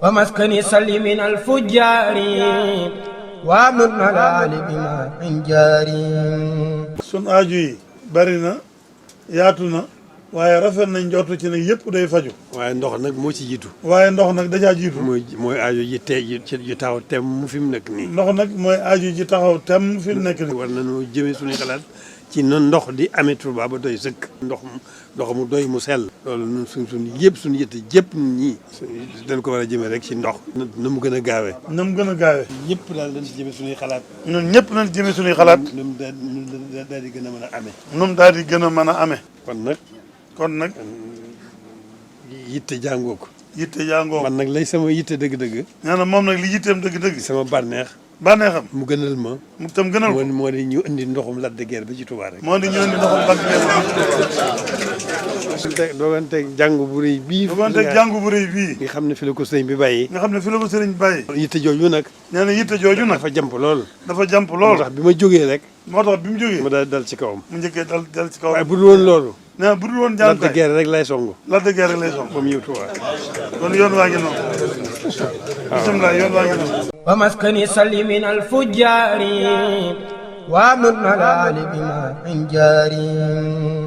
ومسكن سلم من الفجار وامن العال بما من جاري. sun aaju yi bari na yaatu na waaye rafet nañ njortu ci ne yëpp day faju. waaye ndox nag moo ci jiitu. waaye ndox nag da caa jiitu. mooy aajo ji tey ji taxaw tem mu fi mu nekk nii. ndox nag mooy aaju ji taxaw tem fi mu nekk nii. war nañoo jëmee suñuy xalaat ci noonu ndox di amee Touba ba doy sëkk. ndox mu doy mu sell. loolu ñun suñ yëpp suñu yitte jëpp ñun ñii. dañ ko war a jëmee rek ci ndox. na mu gën a gaawee. na mu gën a gaawee. ñëpp daal dañ ci jëmee suñuy xalaat. ñun ñëpp nañ jëmee suñuy xalaat. ñun daal di gën a mën a amee. ñun daal di gën a mën a amee. kon nag yitte jàngoo ko. yitte jàngoo man nag lay sama yitte dëgg-dëgg. nee na moom nag li yitteem dëgg-dëgg. sama bànneex. bànneexam mu gënal ma. mu tam gënal ko moo di ñu indi ndoxum Lac de Guiers ba ci Touba rek. moo di ñu indi ndoxum Lac de Guiers ba ci Touba. dooganteeg jàngu bu rëy bii. dooganteeg jàngu bu rëy bii. nga xam ne fi la ko sëriñ bi bàyyi. nga xam ne fi la ko sëriñ bi bàyyi. yitte jooju nag. nee na yitte jooju nag. dafa jàmp lool. dafa jàmp lool. moo tax bi ma jógee rek. moo tax bi mu jógee. mu daal dal ci kawam. mu njëkkee dal ci kawam. waaye bu dul woon loolu. nee na bu dul woon jànkuwaay Lac de Guiers rek lay songu. Lac de Guiers rek lay songu. ba mu ñëw Touba. kon yoon waa ngi noonu. bisimilah yoon waa ngi noonu. ومسكن سلم من الفجار وامن العال بما من جاري.